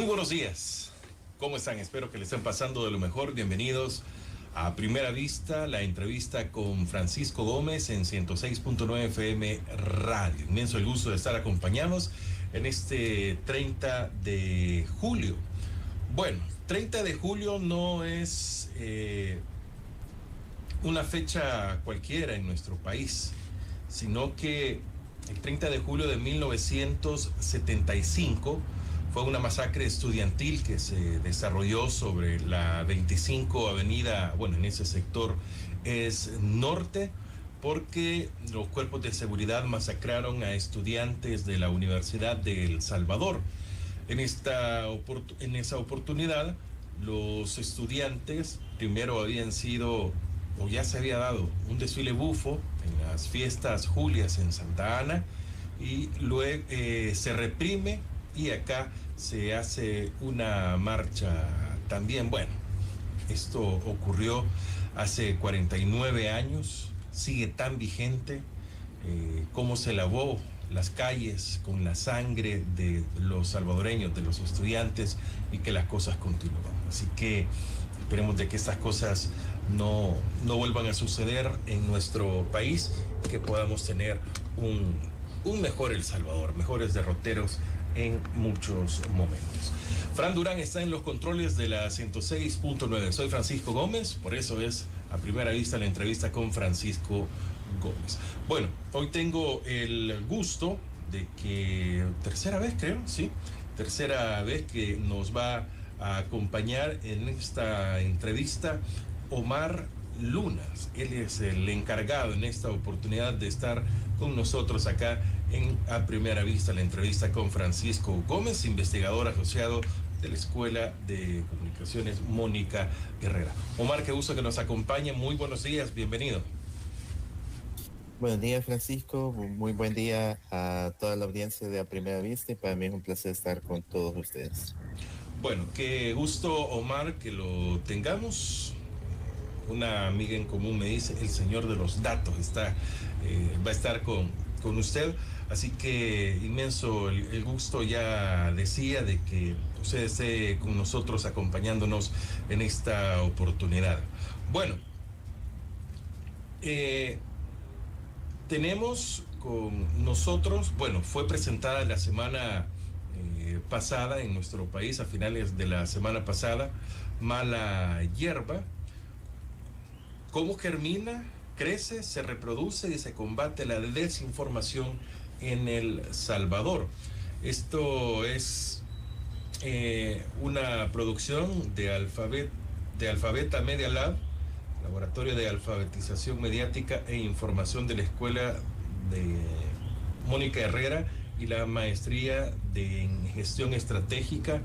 buenos días. ¿Cómo están? Espero que le estén pasando de lo mejor. Bienvenidos a Primera Vista, la entrevista con Francisco Gómez en 106.9 FM Radio. Inmenso el gusto de estar acompañados en este 30 de julio. Bueno, 30 de julio no es una fecha cualquiera en nuestro país, sino que el 30 de julio de 1975 fue una masacre estudiantil que se desarrolló sobre la 25 Avenida, bueno, en ese sector es norte, porque los cuerpos de seguridad masacraron a estudiantes de la Universidad de El Salvador. En esa oportunidad, los estudiantes primero habían sido, o ya se había dado, un desfile bufo en las fiestas Julias en Santa Ana, y luego se reprime y acá se hace una marcha también. Bueno, esto ocurrió hace 49 años, sigue tan vigente, cómo se lavó las calles con la sangre de los salvadoreños, de los estudiantes, y que las cosas continúan. Así que esperemos de que estas cosas no vuelvan a suceder en nuestro país, que podamos tener un mejor El Salvador, mejores derroteros en muchos momentos. Fran Durán está en los controles de la 106.9. Soy Francisco Gómez, por eso es a Primera Vista la entrevista con Francisco Gómez. Bueno, hoy tengo el gusto de que, tercera vez que nos va a acompañar en esta entrevista Omar Lunas. Él es el encargado en esta oportunidad de estar con nosotros acá en A Primera Vista, la entrevista con Francisco Gómez, investigador asociado de la Escuela de Comunicaciones Mónica Herrera. Omar, qué gusto que nos acompañe. Muy buenos días, bienvenido. Buenos días, Francisco. Muy buen día a toda la audiencia de A Primera Vista, y para mí es un placer estar con todos ustedes. Bueno, qué gusto, Omar, que lo tengamos. Una amiga en común me dice, el señor de los datos va a estar con usted, así que inmenso el gusto. Ya decía de que usted esté con nosotros acompañándonos en esta oportunidad. Bueno, tenemos con nosotros, bueno, fue presentada la semana pasada en nuestro país, a finales de la semana pasada, Mala Hierba. ¿Cómo germina, crece, se reproduce y se combate la desinformación en El Salvador? Esto es una producción de Alfabeta Media Lab, Laboratorio de Alfabetización Mediática e Información de la Escuela de Mónica Herrera y la Maestría en Gestión Estratégica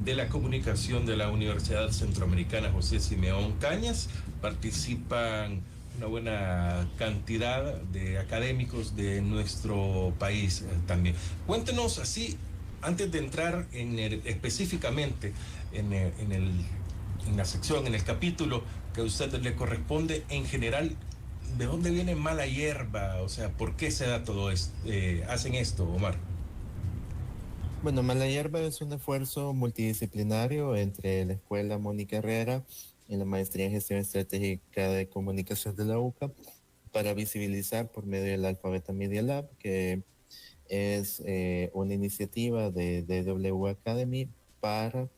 de la Comunicación de la Universidad Centroamericana José Simeón Cañas. Participan una buena cantidad de académicos de nuestro país también. Cuéntenos así, antes de entrar específicamente en la sección, en el capítulo que a usted le corresponde, en general, ¿de dónde viene Mala Hierba? O sea, ¿por qué se da todo esto? Hacen esto, Omar. Bueno, Mala Hierba es un esfuerzo multidisciplinario entre la Escuela Mónica Herrera y la Maestría en Gestión Estratégica de Comunicación de la UCA, para visibilizar por medio del Alfabeta Media Lab, que es una iniciativa de DW Academy para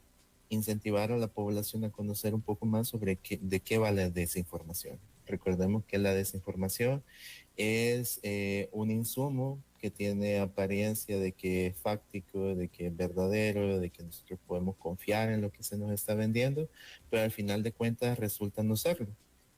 incentivar a la población a conocer un poco más sobre de qué va la desinformación. Recordemos que la desinformación es un insumo que tiene apariencia de que es fáctico, de que es verdadero, de que nosotros podemos confiar en lo que se nos está vendiendo, pero al final de cuentas resulta no serlo,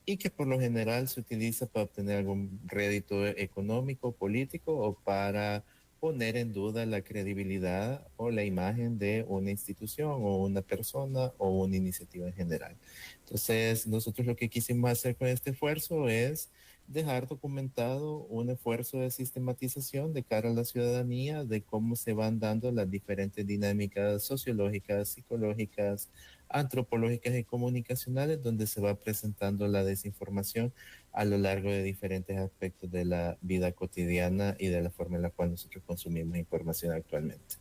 y que por lo general se utiliza para obtener algún rédito económico, político, o para poner en duda la credibilidad o la imagen de una institución o una persona o una iniciativa en general. Entonces, nosotros lo que quisimos hacer con este esfuerzo es dejar documentado un esfuerzo de sistematización de cara a la ciudadanía de cómo se van dando las diferentes dinámicas sociológicas, psicológicas, antropológicas y comunicacionales, donde se va presentando la desinformación a lo largo de diferentes aspectos de la vida cotidiana y de la forma en la cual nosotros consumimos información actualmente.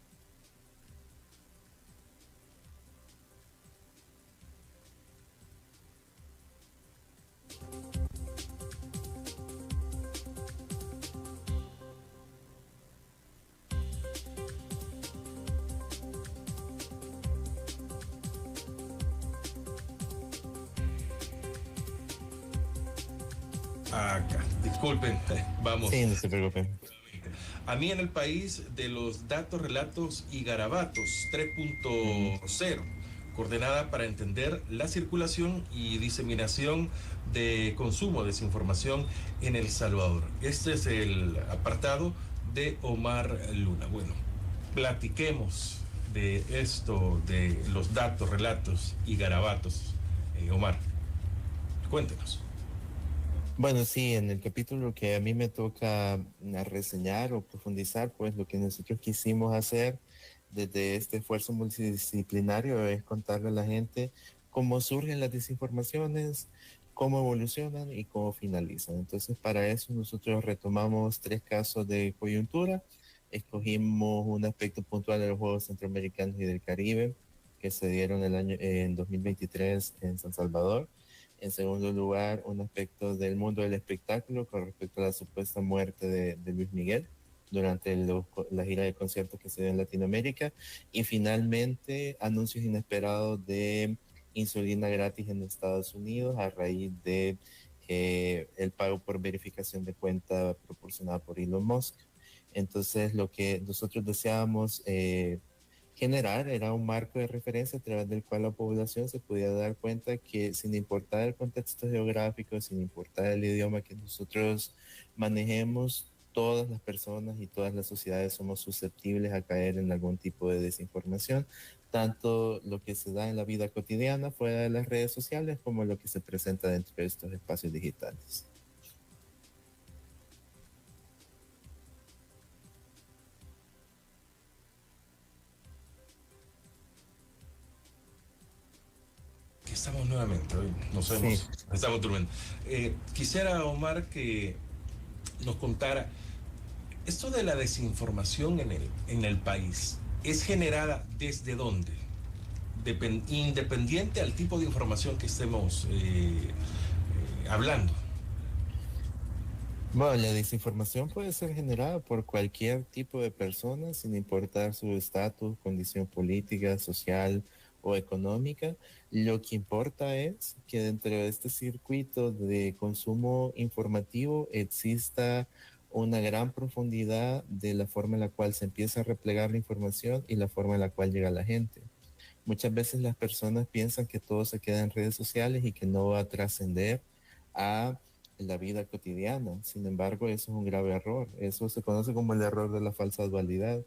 Acá, disculpen, vamos. Sí, no se preocupen. A mí en el país de los datos, relatos y garabatos Mm. 3.0, coordenada para entender la circulación y diseminación de consumo de desinformación en El Salvador. Este es el apartado de Omar Luna. Bueno, platiquemos de esto, de los datos, relatos y garabatos. Omar, cuéntenos. Bueno, sí, en el capítulo que a mí me toca reseñar o profundizar, pues lo que nosotros quisimos hacer desde este esfuerzo multidisciplinario es contarle a la gente cómo surgen las desinformaciones, cómo evolucionan y cómo finalizan. Entonces, para eso nosotros retomamos tres casos de coyuntura, escogimos un aspecto puntual de los Juegos Centroamericanos y del Caribe que se dieron en 2023 en San Salvador. En segundo lugar, un aspecto del mundo del espectáculo con respecto a la supuesta muerte de Luis Miguel durante la gira de conciertos que se dio en Latinoamérica. Y finalmente, anuncios inesperados de insulina gratis en Estados Unidos a raíz de el pago por verificación de cuenta proporcionada por Elon Musk. Entonces, lo que nosotros deseábamos generar era un marco de referencia a través del cual la población se podía dar cuenta que sin importar el contexto geográfico, sin importar el idioma que nosotros manejemos, todas las personas y todas las sociedades somos susceptibles a caer en algún tipo de desinformación, tanto lo que se da en la vida cotidiana fuera de las redes sociales como lo que se presenta dentro de estos espacios digitales. Aquí estamos nuevamente, hoy nos Sí. vemos, estamos durmiendo. Quisiera, Omar, que nos contara, esto de la desinformación en el país, ¿es generada desde dónde? Independiente al tipo de información que estemos hablando. Bueno, la desinformación puede ser generada por cualquier tipo de persona, sin importar su estatus, condición política, social o económica. Lo que importa es que dentro de este circuito de consumo informativo exista una gran profundidad de la forma en la cual se empieza a replegar la información y la forma en la cual llega a la gente. Muchas veces las personas piensan que todo se queda en redes sociales y que no va a trascender a la vida cotidiana. Sin embargo, eso es un grave error. Eso se conoce como el error de la falsa dualidad.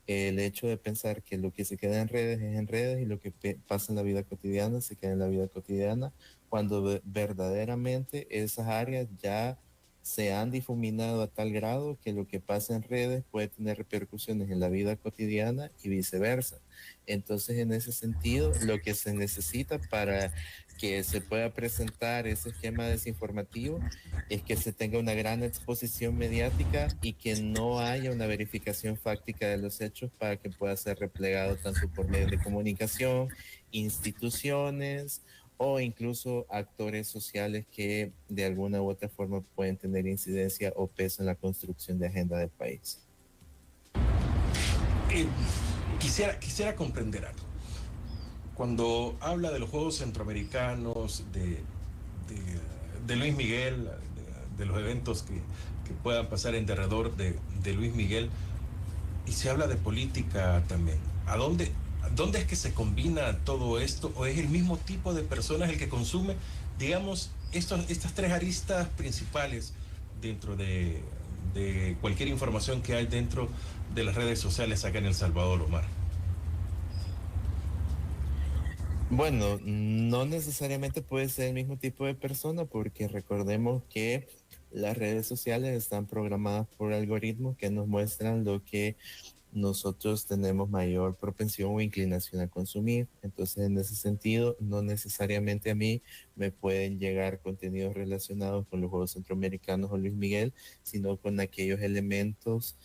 El hecho de pensar que lo que se queda en redes es en redes y lo que pasa en la vida cotidiana se queda en la vida cotidiana, cuando verdaderamente esas áreas ya se han difuminado a tal grado que lo que pasa en redes puede tener repercusiones en la vida cotidiana y viceversa. Entonces, en ese sentido, lo que se necesita para que se pueda presentar ese esquema desinformativo es que se tenga una gran exposición mediática y que no haya una verificación fáctica de los hechos para que pueda ser replegado tanto por medios de comunicación, instituciones o incluso actores sociales que de alguna u otra forma pueden tener incidencia o peso en la construcción de agenda del país. Eh, quisiera comprender algo. Cuando habla de los Juegos Centroamericanos, de Luis Miguel, de los eventos que puedan pasar en derredor de Luis Miguel, y se habla de política también, ¿dónde es que se combina todo esto? ¿O es el mismo tipo de personas el que consume, digamos, estas tres aristas principales dentro de cualquier información que hay dentro de las redes sociales acá en El Salvador, Omar? Bueno, no necesariamente puede ser el mismo tipo de persona porque recordemos que las redes sociales están programadas por algoritmos que nos muestran lo que nosotros tenemos mayor propensión o inclinación a consumir. Entonces, en ese sentido, no necesariamente a mí me pueden llegar contenidos relacionados con los Juegos Centroamericanos o Luis Miguel, sino con aquellos elementos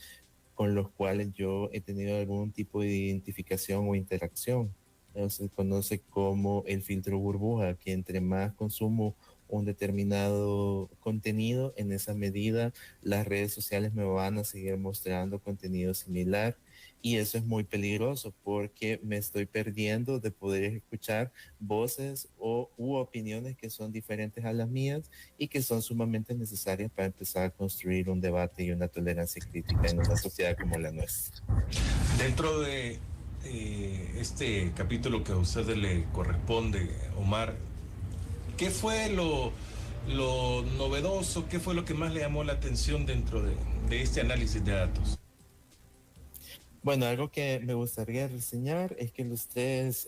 con los cuales yo he tenido algún tipo de identificación o interacción. Se conoce como el filtro burbuja, que entre más consumo un determinado contenido, en esa medida las redes sociales me van a seguir mostrando contenido similar y eso es muy peligroso porque me estoy perdiendo de poder escuchar voces u opiniones que son diferentes a las mías y que son sumamente necesarias para empezar a construir un debate y una tolerancia crítica en una sociedad como la nuestra. Dentro de este capítulo que a usted le corresponde, Omar, ¿qué fue lo novedoso? ¿Qué fue lo que más le llamó la atención dentro de este análisis de datos? Bueno, algo que me gustaría reseñar es que los tres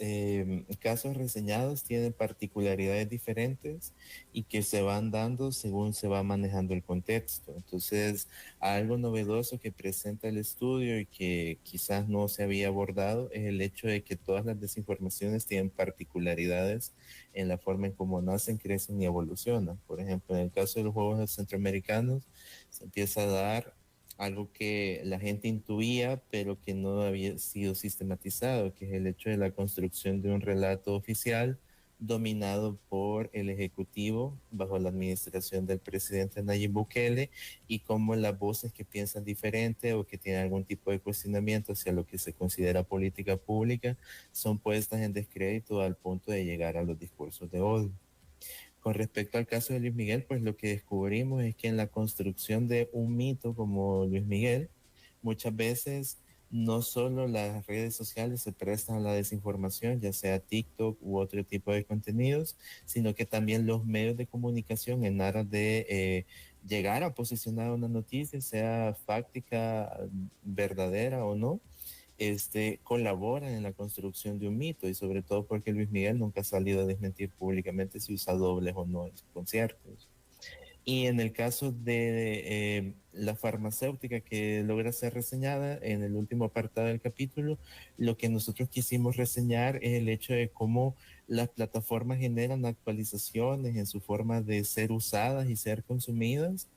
casos reseñados tienen particularidades diferentes y que se van dando según se va manejando el contexto. Entonces, algo novedoso que presenta el estudio y que quizás no se había abordado es el hecho de que todas las desinformaciones tienen particularidades en la forma en cómo nacen, crecen y evolucionan. Por ejemplo, en el caso de los juegos centroamericanos, se empieza a dar algo que la gente intuía, pero que no había sido sistematizado, que es el hecho de la construcción de un relato oficial dominado por el Ejecutivo bajo la administración del presidente Nayib Bukele, y cómo las voces que piensan diferente o que tienen algún tipo de cuestionamiento hacia lo que se considera política pública son puestas en descrédito al punto de llegar a los discursos de odio. Con respecto al caso de Luis Miguel, pues lo que descubrimos es que en la construcción de un mito como Luis Miguel, muchas veces no solo las redes sociales se prestan a la desinformación, ya sea TikTok u otro tipo de contenidos, sino que también los medios de comunicación en aras de llegar a posicionar una noticia, sea fáctica, verdadera o no, colaboran en la construcción de un mito, y sobre todo porque Luis Miguel nunca ha salido a desmentir públicamente si usa dobles o no en sus conciertos. Y en el caso de la farmacéutica que logra ser reseñada en el último apartado del capítulo, lo que nosotros quisimos reseñar es el hecho de cómo las plataformas generan actualizaciones en su forma de ser usadas y ser consumidas,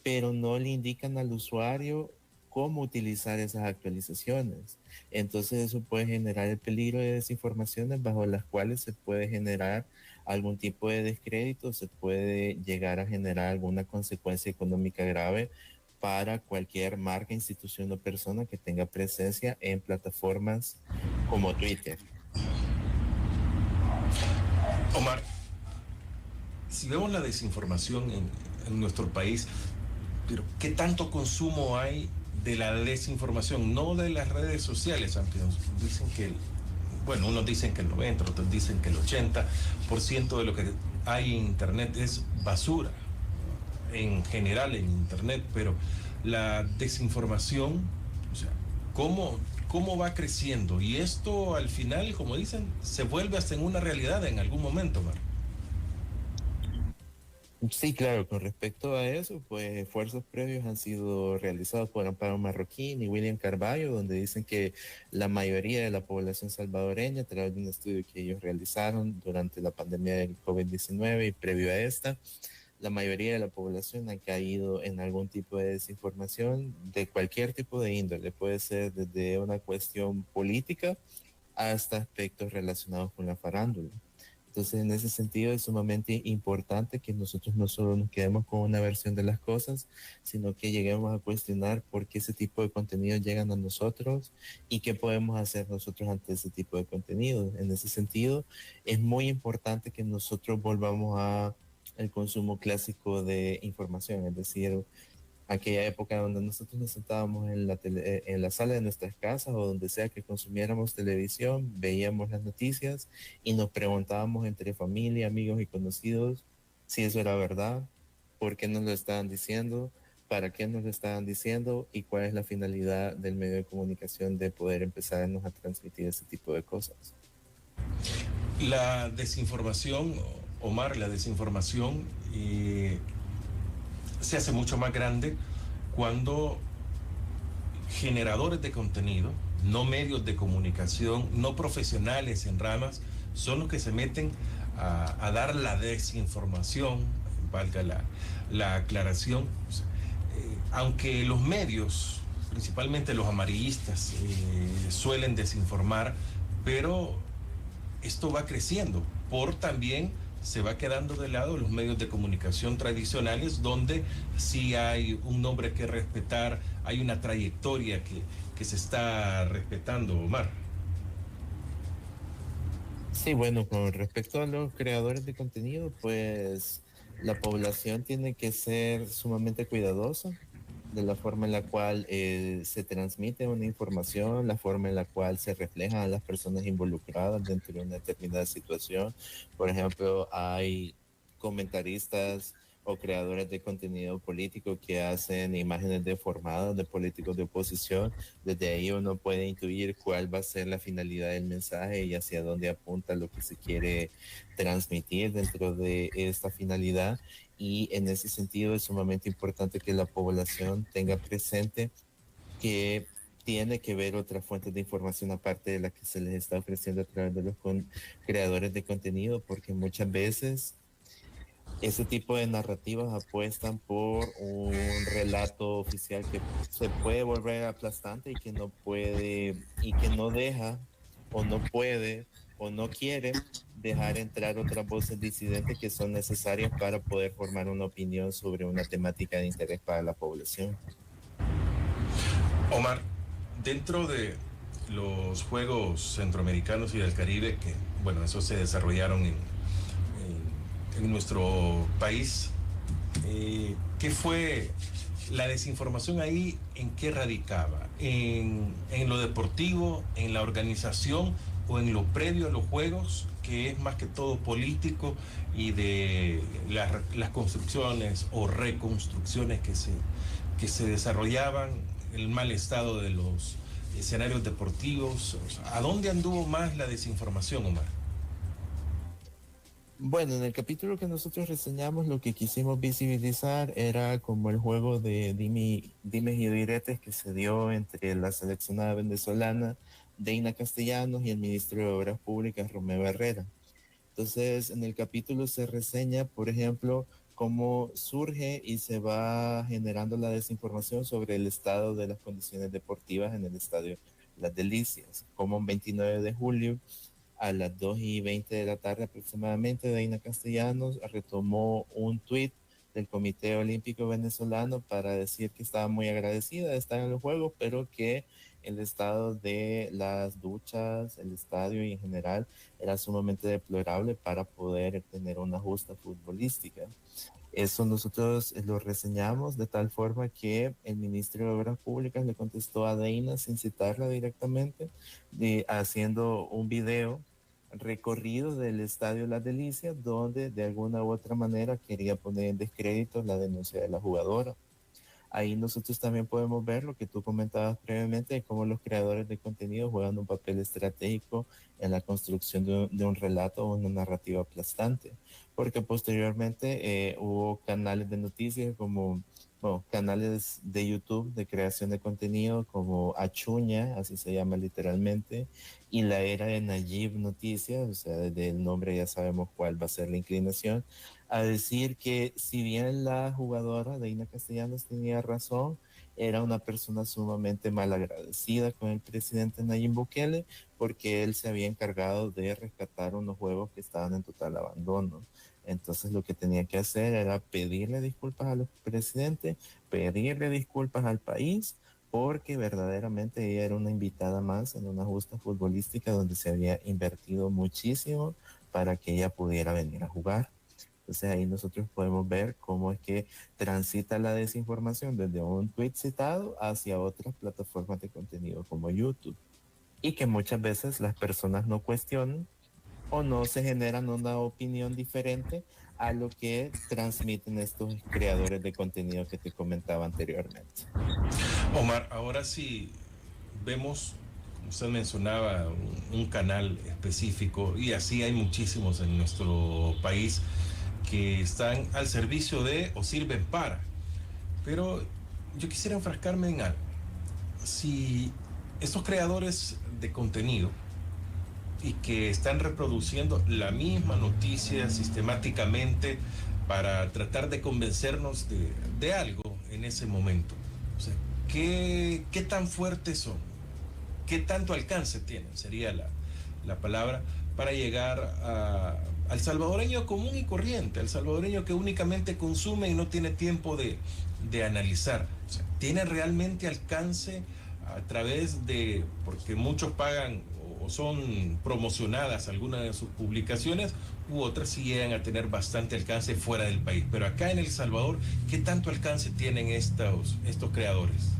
pero no le indican al usuario cómo utilizar esas actualizaciones. Entonces eso puede generar el peligro de desinformaciones bajo las cuales se puede generar algún tipo de descrédito, se puede llegar a generar alguna consecuencia económica grave para cualquier marca, institución o persona que tenga presencia en plataformas como Twitter. Omar, si vemos la desinformación en nuestro país, pero ¿qué tanto consumo hay de la desinformación? No de las redes sociales, aunque nos dicen que, bueno, unos dicen que el 90, otros dicen que el 80% de lo que hay en Internet es basura, en general en Internet, pero la desinformación, o sea, ¿cómo va creciendo? Y esto al final, como dicen, se vuelve hasta en una realidad en algún momento, Mar. Sí, claro, con respecto a eso, pues esfuerzos previos han sido realizados por Amparo Marroquín y William Carballo, donde dicen que la mayoría de la población salvadoreña, a través de un estudio que ellos realizaron durante la pandemia del COVID-19 y previo a esta, la mayoría de la población ha caído en algún tipo de desinformación de cualquier tipo de índole. Puede ser desde una cuestión política hasta aspectos relacionados con la farándula. Entonces, en ese sentido, es sumamente importante que nosotros no solo nos quedemos con una versión de las cosas, sino que lleguemos a cuestionar por qué ese tipo de contenidos llegan a nosotros y qué podemos hacer nosotros ante ese tipo de contenidos. En ese sentido, es muy importante que nosotros volvamos a el consumo clásico de información, es decir, aquella época donde nosotros nos sentábamos en la sala de nuestras casas o donde sea que consumiéramos televisión, veíamos las noticias y nos preguntábamos entre familia, amigos y conocidos si eso era verdad, por qué nos lo estaban diciendo, para qué nos lo estaban diciendo y cuál es la finalidad del medio de comunicación de poder empezarnos a transmitir ese tipo de cosas. La desinformación, Omar, la desinformación se hace mucho más grande cuando generadores de contenido, no medios de comunicación, no profesionales en ramas, son los que se meten a dar la desinformación, valga la aclaración. Aunque los medios, principalmente los amarillistas, suelen desinformar, pero esto va creciendo por también se va quedando de lado los medios de comunicación tradicionales, donde sí hay un nombre que respetar, hay una trayectoria que se está respetando, Omar. Sí, bueno, con respecto a los creadores de contenido, pues la población tiene que ser sumamente cuidadosa de la forma en la cual se transmite una información, la forma en la cual se reflejan a las personas involucradas dentro de una determinada situación. Por ejemplo, hay comentaristas o creadores de contenido político que hacen imágenes deformadas de políticos de oposición. Desde ahí uno puede intuir cuál va a ser la finalidad del mensaje y hacia dónde apunta lo que se quiere transmitir dentro de esta finalidad. Y en ese sentido es sumamente importante que la población tenga presente que tiene que ver otras fuentes de información aparte de la que se les está ofreciendo a través de los creadores de contenido, porque muchas veces ese tipo de narrativas apuestan por un relato oficial que se puede volver aplastante y que no puede y que no deja o no puede o no quiere dejar entrar otras voces disidentes que son necesarias para poder formar una opinión sobre una temática de interés para la población. Omar, dentro de los Juegos Centroamericanos y del Caribe, que, bueno, esos se desarrollaron en nuestro país, ¿qué fue la desinformación ahí? ¿En qué radicaba? ¿En lo deportivo, en la organización o en lo previo a los Juegos, que es más que todo político y de las construcciones o reconstrucciones que se desarrollaban, el mal estado de los escenarios deportivos? O sea, ¿a dónde anduvo más la desinformación, Omar? Bueno, en el capítulo que nosotros reseñamos, lo que quisimos visibilizar era como el juego de dimes y diretes que se dio entre la seleccionada venezolana Deina Castellanos y el ministro de Obras Públicas Romeo Herrera. Entonces, en el capítulo se reseña, por ejemplo, cómo surge y se va generando la desinformación sobre el estado de las condiciones deportivas en el estadio Las Delicias, como un 29 de julio a las 2:20 de la tarde aproximadamente, Deina Castellanos retomó un tuit del Comité Olímpico Venezolano para decir que estaba muy agradecida de estar en los Juegos, pero que el estado de las duchas, el estadio y en general era sumamente deplorable para poder tener una justa futbolística. Eso nosotros lo reseñamos de tal forma que el ministro de Obras Públicas le contestó a Deina sin citarla directamente, haciendo un video recorrido del Estadio Las Delicias, donde de alguna u otra manera quería poner en descrédito la denuncia de la jugadora. Ahí nosotros también podemos ver lo que tú comentabas previamente, de cómo los creadores de contenido juegan un papel estratégico en la construcción de un relato o una narrativa aplastante, porque posteriormente hubo canales de noticias como, bueno, canales de YouTube de creación de contenido como Achuña, así se llama literalmente, y la era de Nayib Noticias, o sea, desde el nombre ya sabemos cuál va a ser la inclinación, a decir que si bien la jugadora Deina Castellanos tenía razón, era una persona sumamente malagradecida con el presidente Nayib Bukele porque él se había encargado de rescatar unos juegos que estaban en total abandono. Entonces lo que tenía que hacer era pedirle disculpas al presidente, pedirle disculpas al país, porque verdaderamente ella era una invitada más en una justa futbolística donde se había invertido muchísimo para que ella pudiera venir a jugar. Entonces ahí nosotros podemos ver cómo es que transita la desinformación desde un tweet citado hacia otras plataformas de contenido como YouTube. Y que muchas veces las personas no cuestionan o no se generan una opinión diferente a lo que transmiten estos creadores de contenido que te comentaba anteriormente. Omar, ahora sí vemos, como usted mencionaba, un canal específico, y así hay muchísimos en nuestro país que están al servicio de o sirven para. Pero yo quisiera enfrascarme en algo. Si estos creadores de contenido y que están reproduciendo la misma noticia sistemáticamente para tratar de convencernos de algo en ese momento, o sea, ¿qué tan fuertes son? ¿Qué tanto alcance tienen? Sería la palabra para llegar al salvadoreño común y corriente, al salvadoreño que únicamente consume y no tiene tiempo de analizar. O sea, ¿tiene realmente alcance a través de, porque muchos pagan o son promocionadas algunas de sus publicaciones, u otras sí llegan a tener bastante alcance fuera del país. Pero acá en El Salvador, ¿qué tanto alcance tienen estos creadores?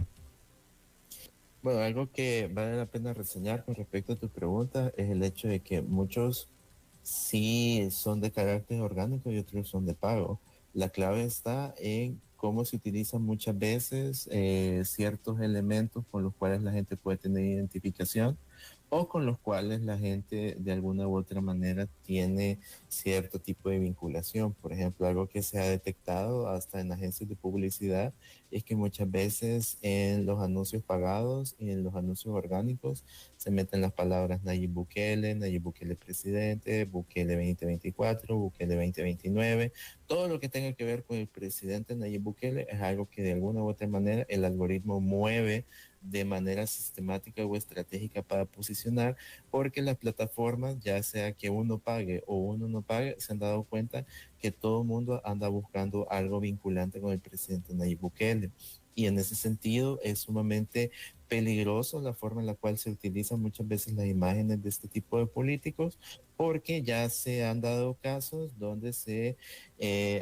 Bueno, algo que vale la pena reseñar con respecto a tu pregunta es el hecho de que muchos sí son de carácter orgánico y otros son de pago. La clave está en cómo se utilizan muchas veces ciertos elementos con los cuales la gente puede tener identificación o con los cuales la gente de alguna u otra manera tiene cierto tipo de vinculación. Por ejemplo, algo que se ha detectado hasta en agencias de publicidad es que muchas veces en los anuncios pagados y en los anuncios orgánicos se meten las palabras Nayib Bukele presidente, Bukele 2024, Bukele 2029. Todo lo que tenga que ver con el presidente Nayib Bukele es algo que de alguna u otra manera el algoritmo mueve de manera sistemática o estratégica para posicionar, porque las plataformas, ya sea que uno pague o uno no pague, se han dado cuenta que todo el mundo anda buscando algo vinculante con el presidente Nayib Bukele. Y en ese sentido es sumamente peligroso la forma en la cual se utilizan muchas veces las imágenes de este tipo de políticos, porque ya se han dado casos donde se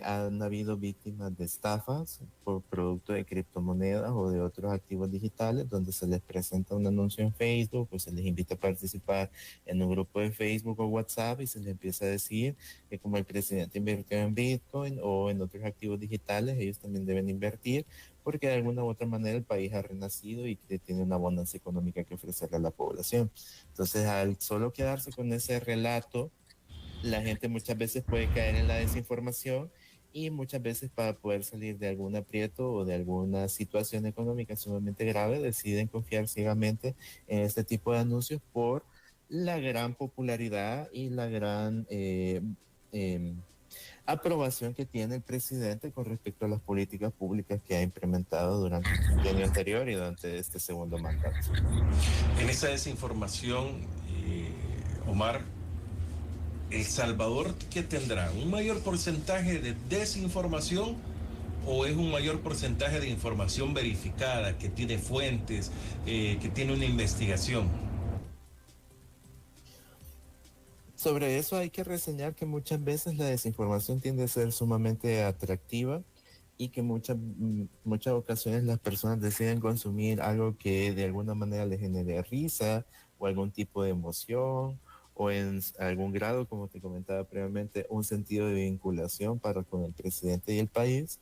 han habido víctimas de estafas por producto de criptomonedas o de otros activos digitales, donde se les presenta un anuncio en Facebook o se les invita a participar en un grupo de Facebook o WhatsApp y se les empieza a decir que como el presidente invirtió en Bitcoin o en otros activos digitales, ellos también deben invertir porque de alguna u otra manera el país ha renacido y que tiene una bonanza económica que ofrecerle a la población. Entonces, al solo quedarse con ese relato, la gente muchas veces puede caer en la desinformación y muchas veces para poder salir de algún aprieto o de alguna situación económica sumamente grave deciden confiar ciegamente en este tipo de anuncios por la gran popularidad y la gran eh, aprobación que tiene el presidente con respecto a las políticas públicas que ha implementado durante el quinquenio anterior y durante este segundo mandato. En esa desinformación, Omar, ¿El Salvador qué tendrá? ¿Un mayor porcentaje de desinformación o es un mayor porcentaje de información verificada, que tiene fuentes, que tiene una investigación? Sobre eso hay que reseñar que muchas veces la desinformación tiende a ser sumamente atractiva y que muchas ocasiones las personas deciden consumir algo que de alguna manera les genere risa o algún tipo de emoción o en algún grado, como te comentaba previamente, un sentido de vinculación para con el presidente y el país.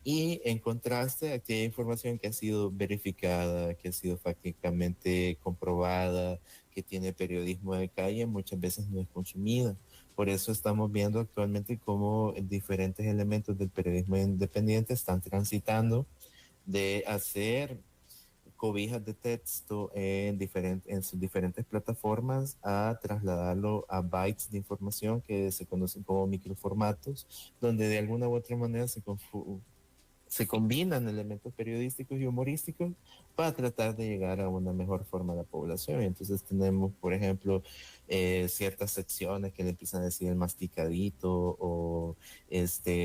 Y en contraste, aquí hay información que ha sido verificada, que ha sido fácticamente comprobada, que tiene periodismo de calle, muchas veces no es consumida. Por eso estamos viendo actualmente cómo diferentes elementos del periodismo independiente están transitando de hacer cobijas de texto en sus diferentes plataformas a trasladarlo a bytes de información que se conocen como microformatos, donde de alguna u otra manera se combinan elementos periodísticos y humorísticos para tratar de llegar a una mejor forma a la población. Y entonces tenemos, por ejemplo, ciertas secciones que le empiezan a decir el masticadito o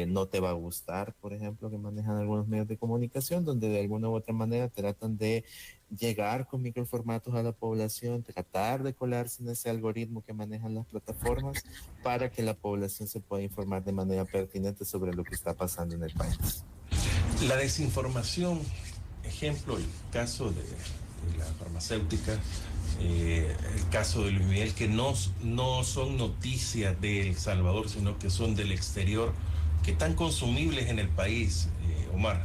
no te va a gustar, por ejemplo, que manejan algunos medios de comunicación, donde de alguna u otra manera tratan de llegar con microformatos a la población, tratar de colarse en ese algoritmo que manejan las plataformas para que la población se pueda informar de manera pertinente sobre lo que está pasando en el país. La desinformación, ejemplo, el caso de la farmacéutica, el caso de Luis Miguel, que no son noticias de El Salvador, sino que son del exterior, que están consumibles en el país, Omar.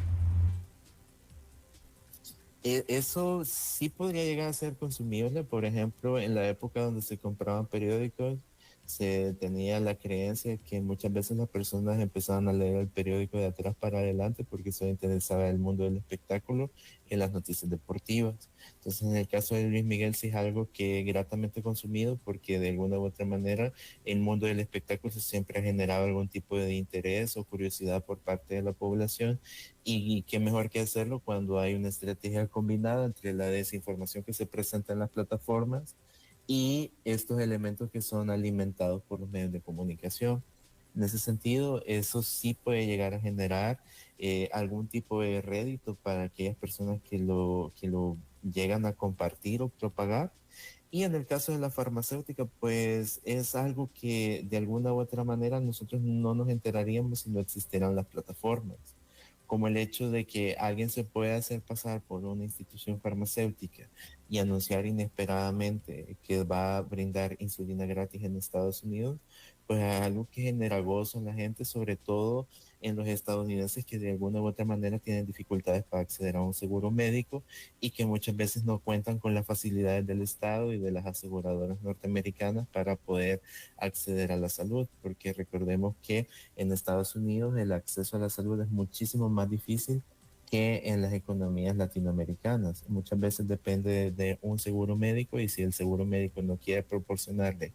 Eso sí podría llegar a ser consumible, por ejemplo, en la época donde se compraban periódicos, se tenía la creencia que muchas veces las personas empezaban a leer el periódico de atrás para adelante porque se interesaba el mundo del espectáculo y las noticias deportivas. Entonces, en el caso de Luis Miguel, sí es algo que gratamente consumido porque de alguna u otra manera el mundo del espectáculo siempre ha generado algún tipo de interés o curiosidad por parte de la población y qué mejor que hacerlo cuando hay una estrategia combinada entre la desinformación que se presenta en las plataformas y estos elementos que son alimentados por los medios de comunicación. En ese sentido, eso sí puede llegar a generar algún tipo de rédito para aquellas personas que lo llegan a compartir o propagar. Y en el caso de la farmacéutica, pues es algo que de alguna u otra manera nosotros no nos enteraríamos si no existieran las plataformas, como el hecho de que alguien se pueda hacer pasar por una institución farmacéutica y anunciar inesperadamente que va a brindar insulina gratis en Estados Unidos, pues es algo que genera gozo en la gente, sobre todo en los estadounidenses que de alguna u otra manera tienen dificultades para acceder a un seguro médico y que muchas veces no cuentan con las facilidades del Estado y de las aseguradoras norteamericanas para poder acceder a la salud, porque recordemos que en Estados Unidos el acceso a la salud es muchísimo más difícil que en las economías latinoamericanas. Muchas veces depende de un seguro médico y si el seguro médico no quiere proporcionarle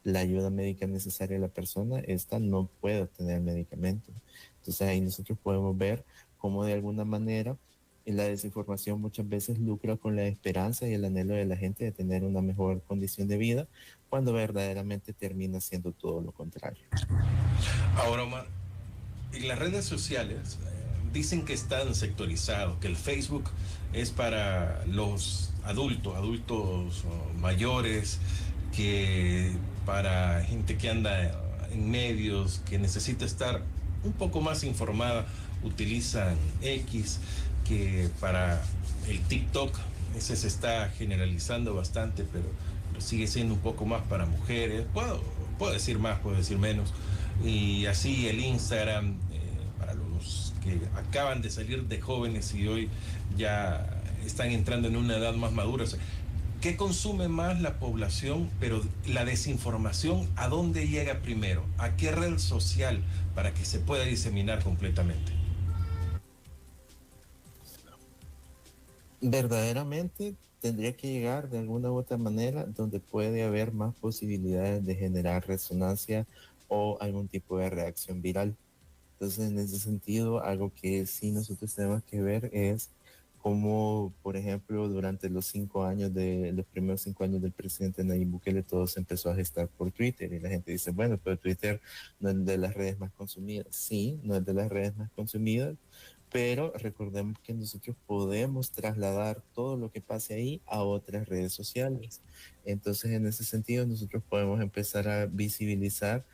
la ayuda médica necesaria a la persona, esta no puede obtener medicamentos. Entonces ahí nosotros podemos ver cómo de alguna manera la desinformación muchas veces lucra con la esperanza y el anhelo de la gente de tener una mejor condición de vida, cuando verdaderamente termina siendo todo lo contrario. Ahora, Omar, en las redes sociales dicen que están sectorizados, que el Facebook es para los adultos mayores, que para gente que anda en medios, que necesita estar un poco más informada, utilizan X, que para el TikTok, ese se está generalizando bastante, pero sigue siendo un poco más para mujeres. Puedo decir más, puedo decir menos. Y así el Instagram, para los que acaban de salir de jóvenes y hoy ya están entrando en una edad más madura. O sea, ¿qué consume más la población? Pero la desinformación, ¿a dónde llega primero? ¿A qué red social para que se pueda diseminar completamente? Verdaderamente tendría que llegar de alguna u otra manera donde puede haber más posibilidades de generar resonancia o algún tipo de reacción viral. Entonces, en ese sentido, algo que sí nosotros tenemos que ver es cómo, por ejemplo, durante los primeros 5 años del presidente Nayib Bukele, todo se empezó a gestar por Twitter. Y la gente dice, bueno, pero Twitter no es de las redes más consumidas. Sí, no es de las redes más consumidas, pero recordemos que nosotros podemos trasladar todo lo que pase ahí a otras redes sociales. Entonces, en ese sentido, nosotros podemos empezar a visibilizar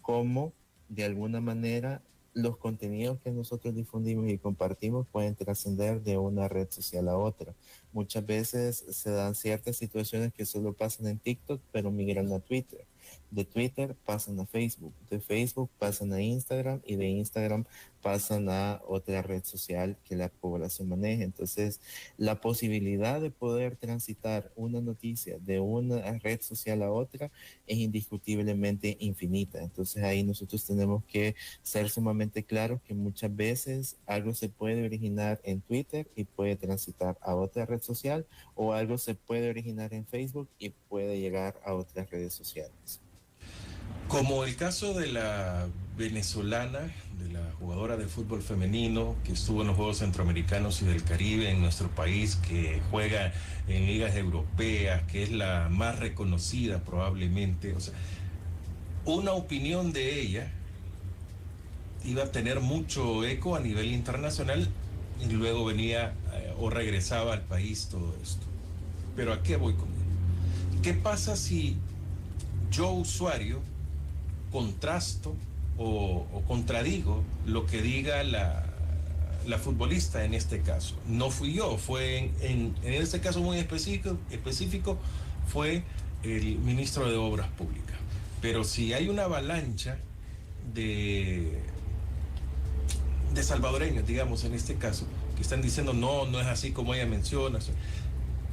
cómo de alguna manera los contenidos que nosotros difundimos y compartimos pueden trascender de una red social a otra. Muchas veces se dan ciertas situaciones que solo pasan en TikTok, pero migran a Twitter. De Twitter pasan a Facebook, de Facebook pasan a Instagram y de Instagram pasan a otra red social que la población maneja. Entonces, la posibilidad de poder transitar una noticia de una red social a otra es indiscutiblemente infinita. Entonces, ahí nosotros tenemos que ser sumamente claros que muchas veces algo se puede originar en Twitter y puede transitar a otra red social, o algo se puede originar en Facebook y puede llegar a otras redes sociales. Como el caso de la venezolana, de la jugadora de fútbol femenino que estuvo en los Juegos Centroamericanos y del Caribe en nuestro país, que juega en ligas europeas, que es la más reconocida probablemente. O sea, una opinión de ella iba a tener mucho eco a nivel internacional y luego venía o regresaba al país todo esto. Pero ¿a qué voy con ello? ¿Qué pasa si yo, usuario, contrasto o contradigo lo que diga la futbolista en este caso? No fui yo, fue en este caso muy específico fue el ministro de Obras Públicas. Pero si hay una avalancha de, de salvadoreños, digamos en este caso, que están diciendo no, no es así como ella menciona,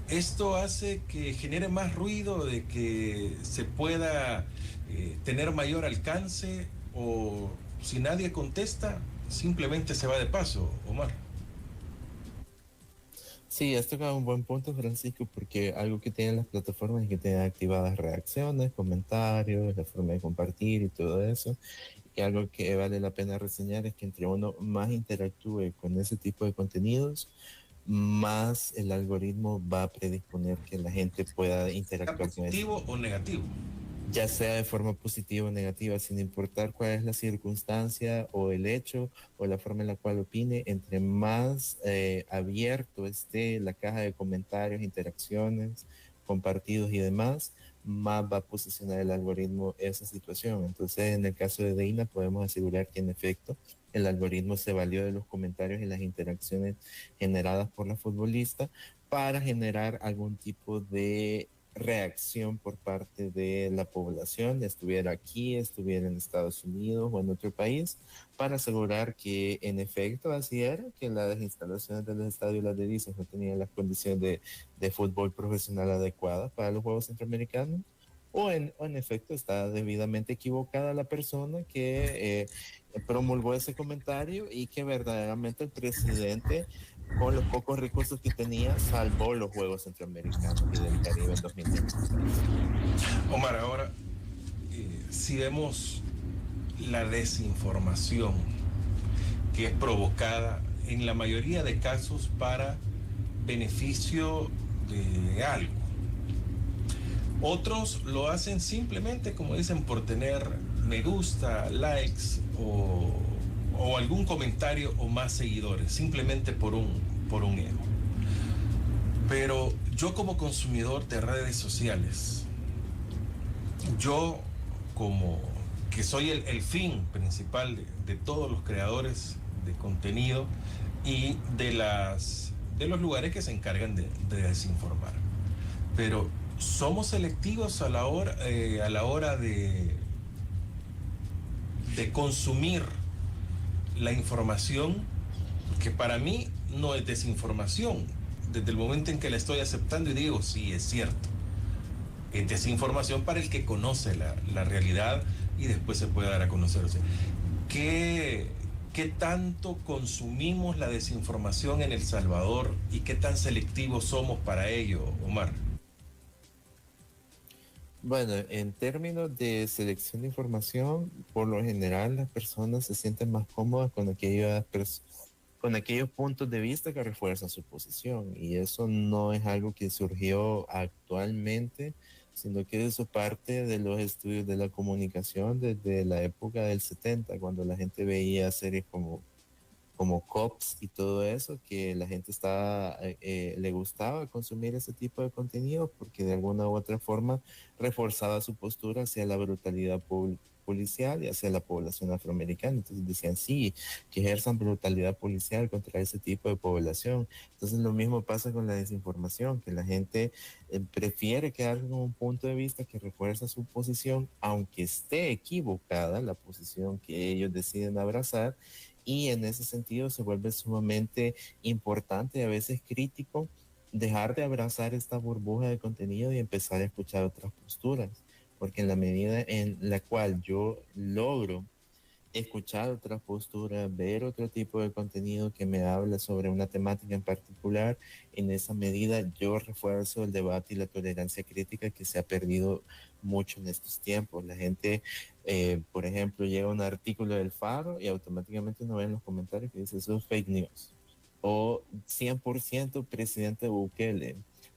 esto hace que genere más ruido, de que se pueda tener mayor alcance, o si nadie contesta, simplemente se va de paso, Omar. Sí, has tocado un buen punto, Francisco, porque algo que tienen las plataformas es que tienen activadas reacciones, comentarios, la forma de compartir y todo eso. Y algo que vale la pena reseñar es que entre uno más interactúe con ese tipo de contenidos, más el algoritmo va a predisponer que la gente pueda ¿Sea interactuar con ese. positivo o negativo? ya sea de forma positiva o negativa, sin importar cuál es la circunstancia o el hecho o la forma en la cual opine, entre más abierto esté la caja de comentarios, interacciones, compartidos y demás, más va a posicionar el algoritmo esa situación. Entonces, en el caso de Deina, podemos asegurar que en efecto el algoritmo se valió de los comentarios y las interacciones generadas por la futbolista para generar algún tipo de reacción por parte de la población, estuviera aquí, estuviera en Estados Unidos o en otro país, para asegurar que en efecto así era, que las instalaciones de los estadios Las Delicias no tenían las condiciones de fútbol profesional adecuadas para los Juegos Centroamericanos, o en efecto está debidamente equivocada la persona que promulgó ese comentario y que verdaderamente el presidente, con los pocos recursos que tenía, salvó los Juegos Centroamericanos y del Caribe en 2023. Omar, ahora, si vemos la desinformación que es provocada en la mayoría de casos para beneficio de algo. Otros lo hacen simplemente, como dicen, por tener me gusta, likes o algún comentario o más seguidores, simplemente por un ego. Pero yo como consumidor de redes sociales, yo como que soy el fin principal de todos los creadores de contenido y de los lugares que se encargan de desinformar. Pero somos selectivos a la hora de consumir la información, que para mí no es desinformación, desde el momento en que la estoy aceptando y digo, sí, es cierto. Es desinformación para el que conoce la realidad y después se puede dar a conocer. O sea, ¿qué tanto consumimos la desinformación en El Salvador y qué tan selectivos somos para ello, Omar? Bueno, en términos de selección de información, por lo general las personas se sienten más cómodas con aquellos puntos de vista que refuerzan su posición. Y eso no es algo que surgió actualmente, sino que eso parte de los estudios de la comunicación desde la época del 70, cuando la gente veía series como Cops y todo eso, que la gente le gustaba consumir ese tipo de contenido porque de alguna u otra forma reforzaba su postura hacia la brutalidad policial y hacia la población afroamericana. Entonces decían, sí, que ejerzan brutalidad policial contra ese tipo de población. Entonces lo mismo pasa con la desinformación, que la gente prefiere quedarse con un punto de vista que refuerza su posición, aunque esté equivocada la posición que ellos deciden abrazar. Y en ese sentido se vuelve sumamente importante, a veces crítico, dejar de abrazar esta burbuja de contenido y empezar a escuchar otras posturas, porque en la medida en la cual yo logro escuchar otras posturas, ver otro tipo de contenido que me habla sobre una temática en particular, en esa medida yo refuerzo el debate y la tolerancia crítica que se ha perdido mucho en estos tiempos. La gente, por ejemplo, llega un artículo del Faro y automáticamente uno ve en los comentarios que dice eso es fake news, o 100% presidente Bukele,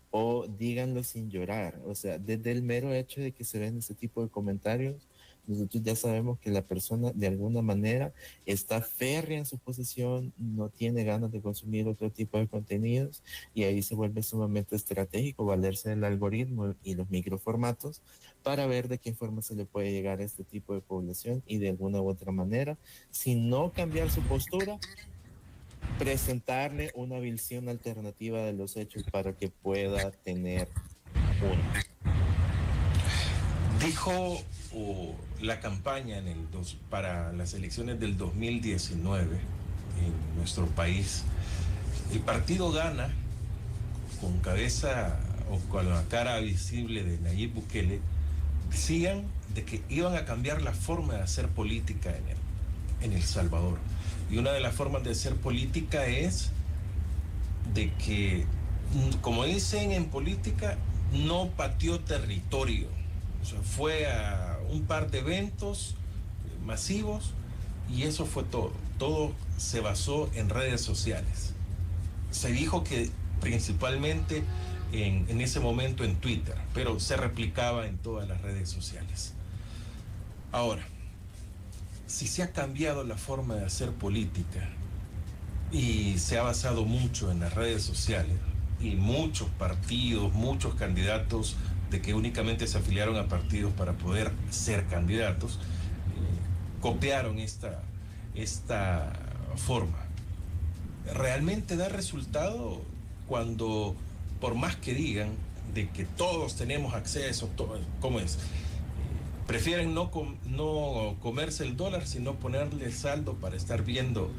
o díganlo sin llorar. O sea, desde el mero hecho de que se ven ese tipo de comentarios, nosotros ya sabemos que la persona de alguna manera está férrea en su posición, no tiene ganas de consumir otro tipo de contenidos, y ahí se vuelve sumamente estratégico valerse del algoritmo y los microformatos para ver de qué forma se le puede llegar a este tipo de población y de alguna u otra manera, sin no cambiar su postura, presentarle una visión alternativa de los hechos para que pueda tener una. Dijo la campaña para las elecciones del 2019 en nuestro país, el partido gana con cabeza o con la cara visible de Nayib Bukele. Decían de que iban a cambiar la forma de hacer política en El Salvador. Y una de las formas de hacer política es de que, como dicen en política, no pateó territorio. O sea, fue a un par de eventos masivos y eso fue todo. Todo se basó en redes sociales. Se dijo que principalmente en ese momento en Twitter, pero se replicaba en todas las redes sociales. Ahora, si se ha cambiado la forma de hacer política y se ha basado mucho en las redes sociales y muchos partidos, muchos candidatos de que únicamente se afiliaron a partidos para poder ser candidatos, copiaron esta forma. ¿Realmente da resultado cuando, por más que digan de que todos tenemos acceso, ¿cómo es? Prefieren no comerse el dólar, sino ponerle saldo para estar viendo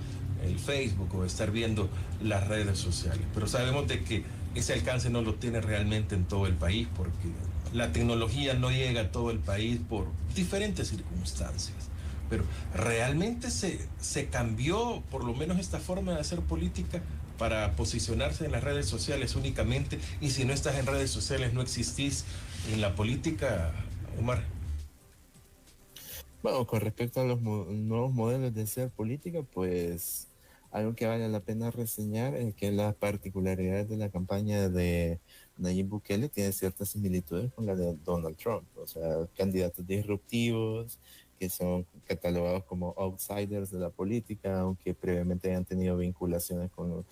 el Facebook o estar viendo las redes sociales. Pero sabemos de que ese alcance no lo tiene realmente en todo el país, porque la tecnología no llega a todo el país por diferentes circunstancias. Pero realmente se cambió por lo menos esta forma de hacer política para posicionarse en las redes sociales únicamente, y si no estás en redes sociales no existís en la política, Omar. Bueno, con respecto a los nuevos modelos de hacer política, pues algo que vale la pena reseñar es que las particularidades de la campaña de Nayib Bukele tiene ciertas similitudes con la de Donald Trump, o sea, candidatos disruptivos que son catalogados como outsiders de la política, aunque previamente hayan tenido vinculaciones con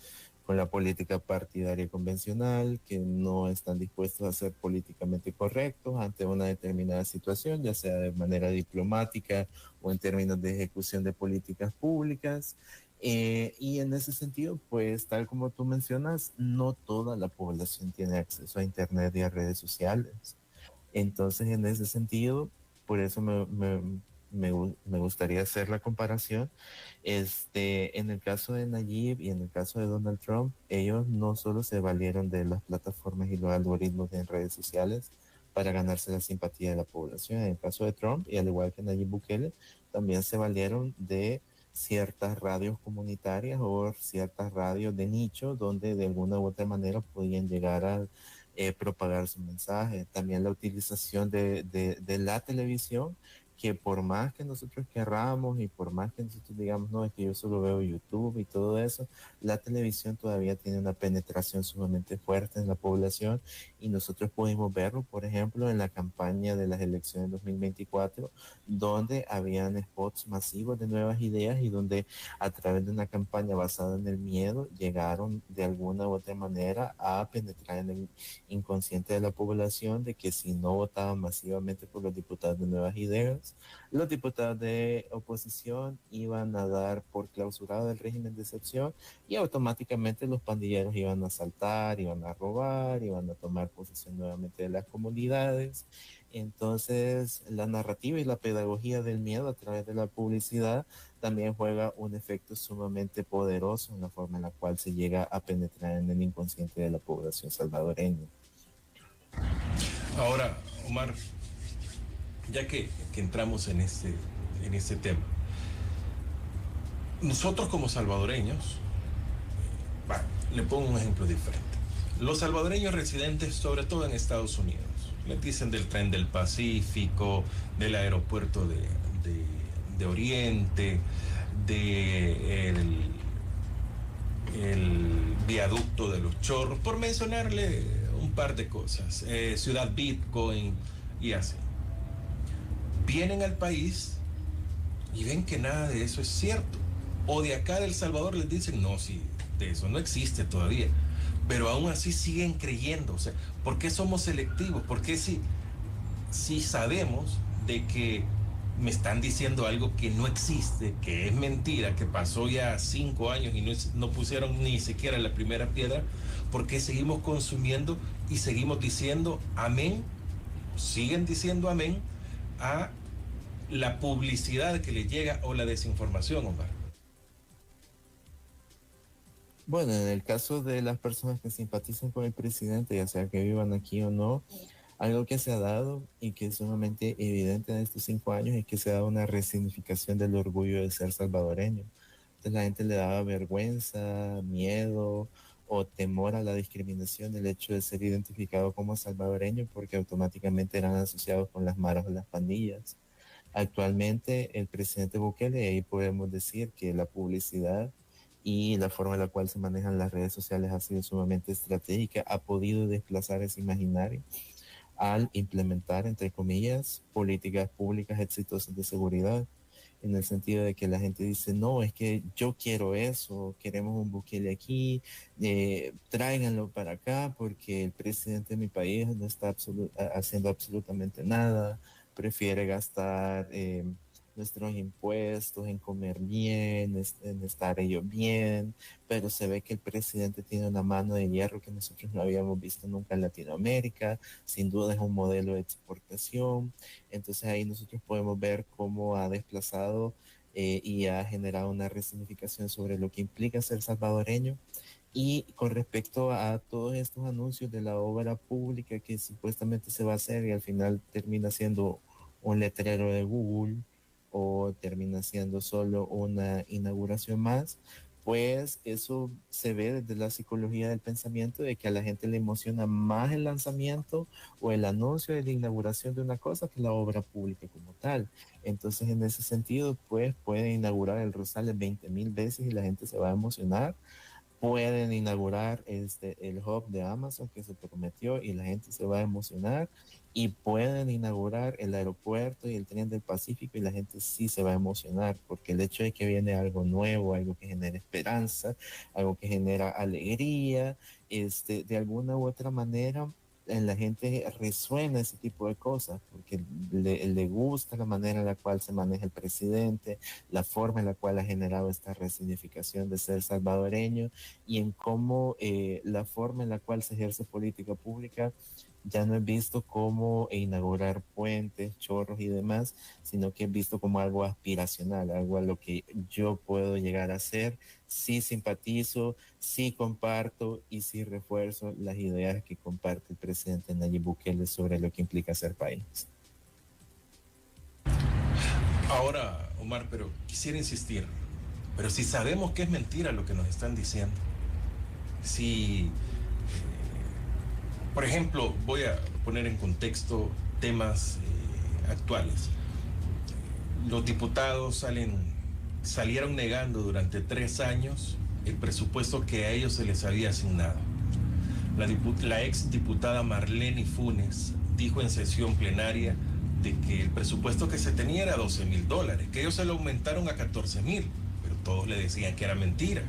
la política partidaria convencional, que no están dispuestos a ser políticamente correctos ante una determinada situación, ya sea de manera diplomática o en términos de ejecución de políticas públicas. Y en ese sentido, pues tal como tú mencionas, no toda la población tiene acceso a Internet y a redes sociales. Entonces, en ese sentido, por eso me gustaría hacer la comparación. En el caso de Nayib y en el caso de Donald Trump, ellos no solo se valieron de las plataformas y los algoritmos en redes sociales para ganarse la simpatía de la población. En el caso de Trump, y al igual que Nayib Bukele, también se valieron de ciertas radios comunitarias o ciertas radios de nicho donde de alguna u otra manera podían llegar a propagar su mensaje. También la utilización de la televisión, que por más que nosotros querramos y por más que nosotros digamos, no, es que yo solo veo YouTube y todo eso, la televisión todavía tiene una penetración sumamente fuerte en la población, y nosotros pudimos verlo, por ejemplo, en la campaña de las elecciones 2024, donde habían spots masivos de nuevas ideas y donde a través de una campaña basada en el miedo llegaron de alguna u otra manera a penetrar en el inconsciente de la población de que si no votaban masivamente por los diputados de nuevas ideas, los diputados de oposición iban a dar por clausurado el régimen de excepción y automáticamente los pandilleros iban a asaltar, iban a robar, iban a tomar posesión nuevamente de las comunidades. Entonces, la narrativa y la pedagogía del miedo a través de la publicidad también juega un efecto sumamente poderoso en la forma en la cual se llega a penetrar en el inconsciente de la población salvadoreña. Ahora, Omar, ya que entramos en este tema, nosotros como salvadoreños, le pongo un ejemplo diferente. Los salvadoreños residentes, sobre todo en Estados Unidos, les dicen del tren del Pacífico, del aeropuerto de Oriente, el viaducto de los Chorros, por mencionarle un par de cosas, Ciudad Bitcoin y así. Vienen al país y ven que nada de eso es cierto. O de acá de El Salvador les dicen, no, sí, de eso no existe todavía. Pero aún así siguen creyendo. O sea, ¿por qué somos selectivos? ¿Por qué si sabemos de que me están diciendo algo que no existe, que es mentira, que pasó ya 5 años y no pusieron ni siquiera la primera piedra? ¿Por qué seguimos consumiendo y seguimos diciendo amén? Siguen diciendo amén a la publicidad que les llega o la desinformación, Omar. Bueno, en el caso de las personas que simpatizan con el presidente, ya sea que vivan aquí o no, algo que se ha dado y que es sumamente evidente en estos 5 años es que se ha dado una resignificación del orgullo de ser salvadoreño. Entonces la gente le daba vergüenza, miedo o temor a la discriminación el hecho de ser identificado como salvadoreño, porque automáticamente eran asociados con las maras o las pandillas. Actualmente el presidente Bukele, ahí podemos decir que la publicidad y la forma en la cual se manejan las redes sociales ha sido sumamente estratégica, ha podido desplazar ese imaginario al implementar, entre comillas, políticas públicas exitosas de seguridad, en el sentido de que la gente dice, no, es que yo quiero eso, queremos un Bukele aquí, tráiganlo para acá porque el presidente de mi país no está haciendo absolutamente nada, prefiere gastar nuestros impuestos en comer bien, en estar ellos bien, pero se ve que el presidente tiene una mano de hierro que nosotros no habíamos visto nunca en Latinoamérica, sin duda es un modelo de exportación, entonces ahí nosotros podemos ver cómo ha desplazado y ha generado una resignificación sobre lo que implica ser salvadoreño. Y con respecto a todos estos anuncios de la obra pública que supuestamente se va a hacer y al final termina siendo un letrero de Google o termina siendo solo una inauguración más, pues eso se ve desde la psicología del pensamiento de que a la gente le emociona más el lanzamiento o el anuncio de la inauguración de una cosa que la obra pública como tal. Entonces, en ese sentido, pues pueden inaugurar el Rosales 20,000 veces y la gente se va a emocionar. Pueden inaugurar el hub de Amazon que se prometió y la gente se va a emocionar. Y pueden inaugurar el aeropuerto y el tren del Pacífico y la gente sí se va a emocionar porque el hecho de que viene algo nuevo, algo que genera esperanza, algo que genera alegría, de alguna u otra manera en la gente resuena ese tipo de cosas porque le gusta la manera en la cual se maneja el presidente, la forma en la cual ha generado esta resignificación de ser salvadoreño y en cómo la forma en la cual se ejerce política pública ya no es visto como inaugurar puentes, chorros y demás, sino que es visto como algo aspiracional, algo a lo que yo puedo llegar a ser, sí simpatizo, sí comparto y sí refuerzo las ideas que comparte el presidente Nayib Bukele sobre lo que implica ser país. Ahora, Omar, pero quisiera insistir, pero si sabemos que es mentira lo que nos están diciendo, si, por ejemplo, voy a poner en contexto temas actuales. Los diputados salieron negando durante 3 años el presupuesto que a ellos se les había asignado. La ex diputada Marlene Funes dijo en sesión plenaria de que el presupuesto que se tenía era $12,000, que ellos se lo aumentaron a 14,000, pero todos le decían que era mentira.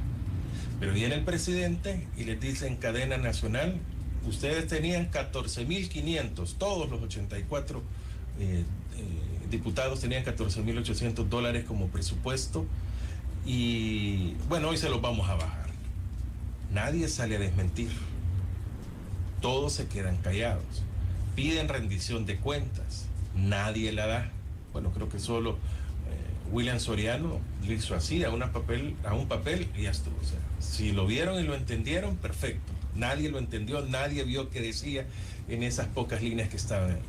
Pero viene el presidente y les dice en cadena nacional, ustedes tenían 14,500, todos los 84 diputados tenían $14,800 como presupuesto y bueno, hoy se los vamos a bajar. Nadie sale a desmentir. Todos se quedan callados. Piden rendición de cuentas. Nadie la da. Bueno, creo que solo William Soriano lo hizo así, a un papel y ya estuvo. O sea, si lo vieron y lo entendieron, perfecto. Nadie lo entendió, nadie vio qué decía en esas pocas líneas que estaban ahí.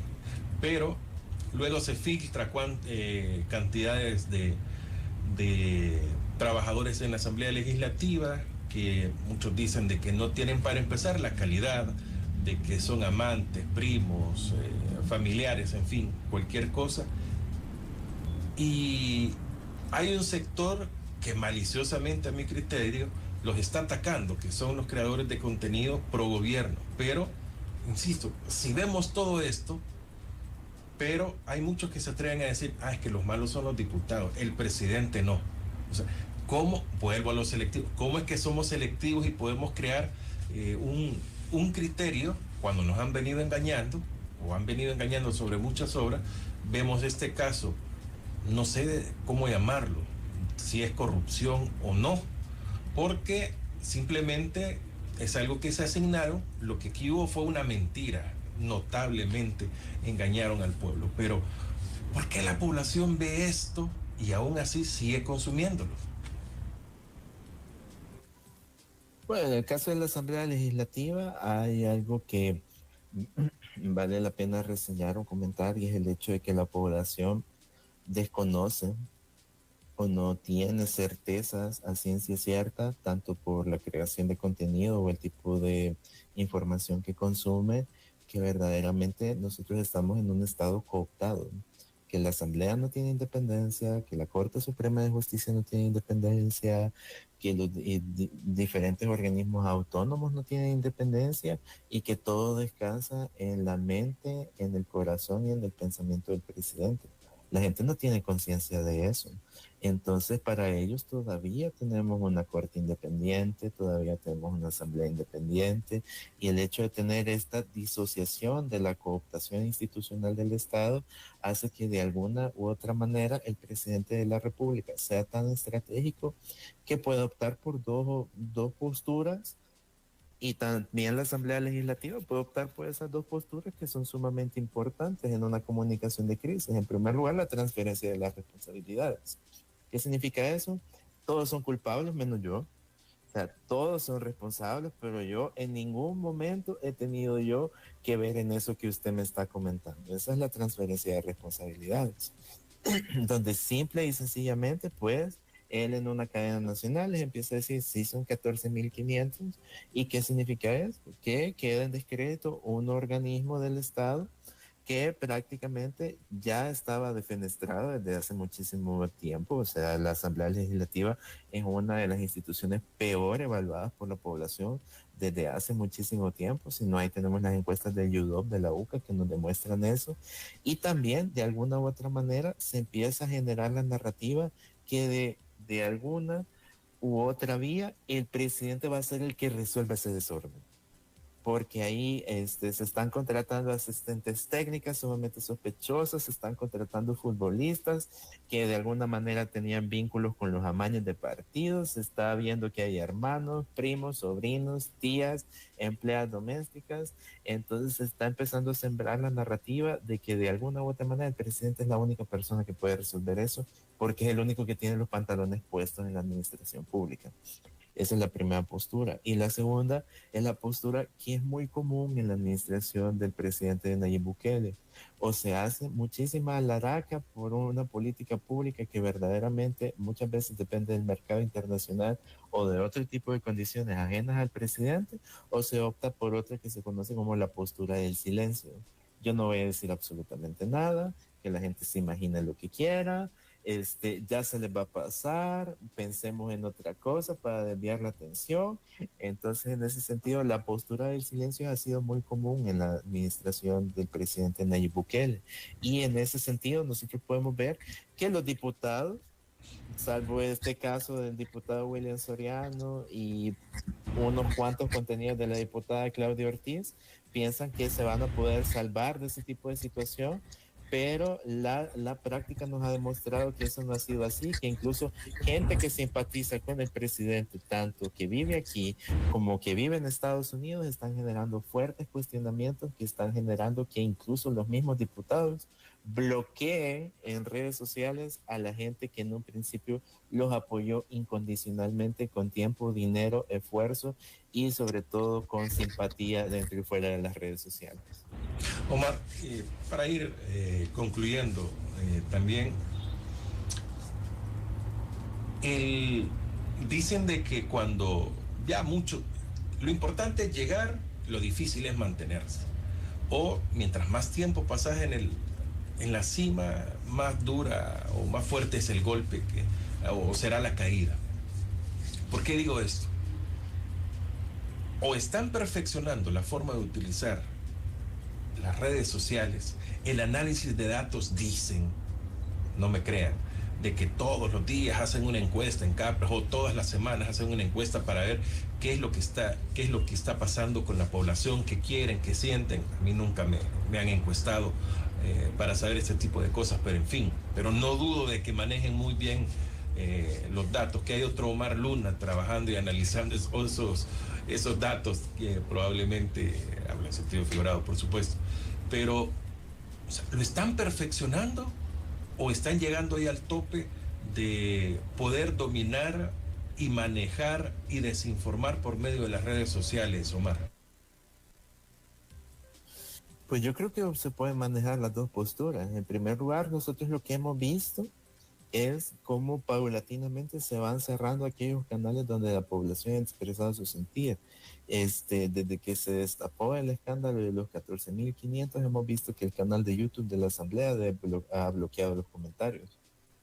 Pero luego se filtra cantidades de trabajadores en la Asamblea Legislativa, que muchos dicen de que no tienen para empezar la calidad, de que son amantes, primos, familiares, en fin, cualquier cosa. Y hay un sector que maliciosamente, a mi criterio, los está atacando, que son los creadores de contenido pro gobierno. Pero, insisto, si vemos todo esto, pero hay muchos que se atreven a decir, es que los malos son los diputados, el presidente no. O sea, ¿cómo? Vuelvo a lo selectivo. ¿Cómo es que somos selectivos y podemos crear un criterio cuando nos han venido engañando o han venido engañando sobre muchas obras? Vemos este caso, no sé cómo llamarlo, si es corrupción o no, porque simplemente es algo que se asignaron, lo que aquí hubo fue una mentira, notablemente engañaron al pueblo, pero ¿por qué la población ve esto y aún así sigue consumiéndolo? Bueno, en el caso de la Asamblea Legislativa hay algo que vale la pena reseñar o comentar y es el hecho de que la población desconoce o no tiene certezas a ciencia cierta, tanto por la creación de contenido o el tipo de información que consume, que verdaderamente nosotros estamos en un estado cooptado, que la Asamblea no tiene independencia, que la Corte Suprema de Justicia no tiene independencia, que los diferentes organismos autónomos no tienen independencia y que todo descansa en la mente, en el corazón y en el pensamiento del presidente. La gente no tiene conciencia de eso. Entonces, para ellos todavía tenemos una corte independiente, todavía tenemos una asamblea independiente, y el hecho de tener esta disociación de la cooptación institucional del Estado hace que de alguna u otra manera el presidente de la República sea tan estratégico que pueda optar por dos posturas, y también la Asamblea Legislativa puede optar por esas dos posturas que son sumamente importantes en una comunicación de crisis. En primer lugar, la transferencia de las responsabilidades. ¿Qué significa eso? Todos son culpables menos yo. O sea, todos son responsables, pero yo en ningún momento he tenido yo que ver en eso que usted me está comentando. Esa es la transferencia de responsabilidades. Donde simple y sencillamente, pues, él en una cadena nacional les empieza a decir, sí, son 14.500. ¿Y qué significa eso? Que queda en descrédito un organismo del Estado que prácticamente ya estaba defenestrado desde hace muchísimo tiempo. O sea, la Asamblea Legislativa es una de las instituciones peor evaluadas por la población desde hace muchísimo tiempo. Si no, ahí tenemos las encuestas de UDOP, de la UCA, que nos demuestran eso. Y también, de alguna u otra manera, se empieza a generar la narrativa que de alguna u otra vía, el presidente va a ser el que resuelva ese desorden, porque ahí se están contratando asistentes técnicas sumamente sospechosas, se están contratando futbolistas que de alguna manera tenían vínculos con los amaños de partidos, se está viendo que hay hermanos, primos, sobrinos, tías, empleadas domésticas. Entonces se está empezando a sembrar la narrativa de que de alguna u otra manera el presidente es la única persona que puede resolver eso, porque es el único que tiene los pantalones puestos en la administración pública. Esa es la primera postura. Y la segunda es la postura que es muy común en la administración del presidente Nayib Bukele. O se hace muchísima alaraca por una política pública que verdaderamente muchas veces depende del mercado internacional o de otro tipo de condiciones ajenas al presidente, o se opta por otra que se conoce como la postura del silencio. Yo no voy a decir absolutamente nada, que la gente se imagine lo que quiera, ya se les va a pasar, pensemos en otra cosa para desviar la atención. Entonces, en ese sentido, la postura del silencio ha sido muy común en la administración del presidente Nayib Bukele. Y en ese sentido, nosotros podemos ver que los diputados, salvo este caso del diputado William Soriano y unos cuantos contenidos de la diputada Claudia Ortiz, piensan que se van a poder salvar de ese tipo de situación, pero la práctica nos ha demostrado que eso no ha sido así, que incluso gente que simpatiza con el presidente, tanto que vive aquí como que vive en Estados Unidos, están generando fuertes cuestionamientos que están generando que incluso los mismos diputados bloqueen en redes sociales a la gente que en un principio los apoyó incondicionalmente con tiempo, dinero, esfuerzo y sobre todo con simpatía dentro y fuera de las redes sociales. Omar, para ir concluyendo también, dicen de que cuando ya mucho, lo importante es llegar, lo difícil es mantenerse. O mientras más tiempo pasas en la cima, más dura o más fuerte es el golpe o será la caída. ¿Por qué digo esto? O están perfeccionando la forma de utilizar las redes sociales, el análisis de datos, dicen, no me crean, de que todos los días hacen una encuesta en Capres o todas las semanas hacen una encuesta para ver qué es lo que está pasando con la población, qué quieren, qué sienten. A mí nunca me han encuestado para saber este tipo de cosas, pero en fin, pero no dudo de que manejen muy bien los datos, que hay otro Omar Luna trabajando y analizando esos datos que probablemente habla en sentido figurado, por supuesto, pero o sea, ¿lo están perfeccionando o están llegando ahí al tope de poder dominar y manejar y desinformar por medio de las redes sociales, Omar? Pues yo creo que se pueden manejar las dos posturas. En primer lugar, nosotros lo que hemos visto es cómo paulatinamente se van cerrando aquellos canales donde la población ha expresado su sentir. Desde que se destapó el escándalo de los 14.500, hemos visto que el canal de YouTube de la Asamblea ha bloqueado los comentarios.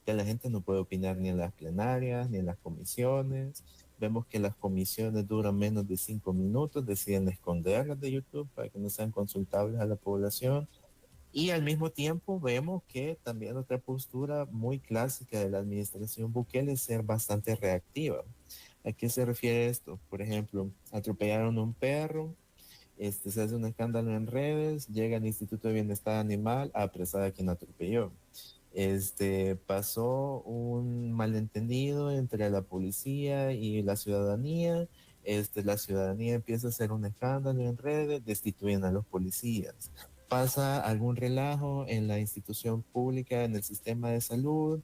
Que la gente no puede opinar ni en las plenarias, ni en las comisiones. Vemos que las comisiones duran menos de 5 minutos, deciden esconderlas de YouTube para que no sean consultables a la población. Y al mismo tiempo vemos que también otra postura muy clásica de la administración Bukele es ser bastante reactiva. ¿A qué se refiere esto? Por ejemplo, atropellaron a un perro, se hace un escándalo en redes, llega al Instituto de Bienestar Animal a apresar a quien atropelló. Pasó un malentendido entre la policía y la ciudadanía. La ciudadanía empieza a hacer un escándalo en redes, destituyen a los policías. Pasa algún relajo en la institución pública, en el sistema de salud,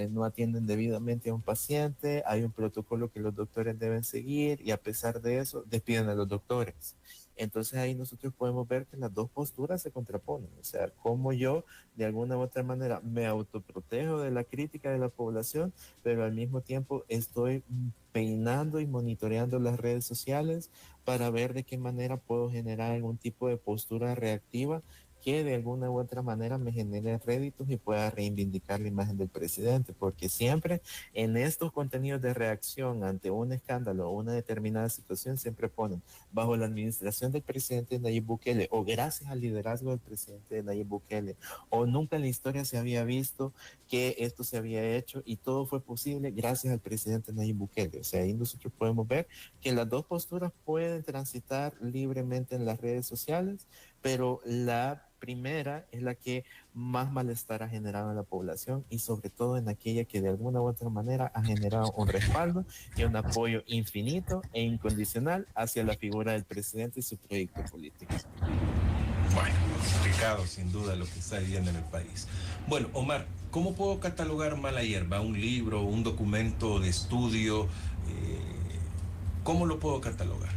no atienden debidamente a un paciente, hay un protocolo que los doctores deben seguir y a pesar de eso despiden a los doctores. Entonces ahí nosotros podemos ver que las dos posturas se contraponen, o sea, como yo de alguna u otra manera me autoprotejo de la crítica de la población, pero al mismo tiempo estoy peinando y monitoreando las redes sociales para ver de qué manera puedo generar algún tipo de postura reactiva que de alguna u otra manera me genere réditos y pueda reivindicar la imagen del presidente, porque siempre en estos contenidos de reacción ante un escándalo o una determinada situación siempre ponen bajo la administración del presidente Nayib Bukele o gracias al liderazgo del presidente Nayib Bukele o nunca en la historia se había visto que esto se había hecho y todo fue posible gracias al presidente Nayib Bukele. O sea, ahí nosotros podemos ver que las dos posturas pueden transitar libremente en las redes sociales, pero la primera es la que más malestar ha generado en la población y sobre todo en aquella que de alguna u otra manera ha generado un respaldo y un apoyo infinito e incondicional hacia la figura del presidente y su proyecto político. Bueno, complicado sin duda lo que está viviendo en el país. Bueno, Omar, ¿cómo puedo catalogar Mala Hierba? ¿Un libro, un documento de estudio? ¿Cómo lo puedo catalogar?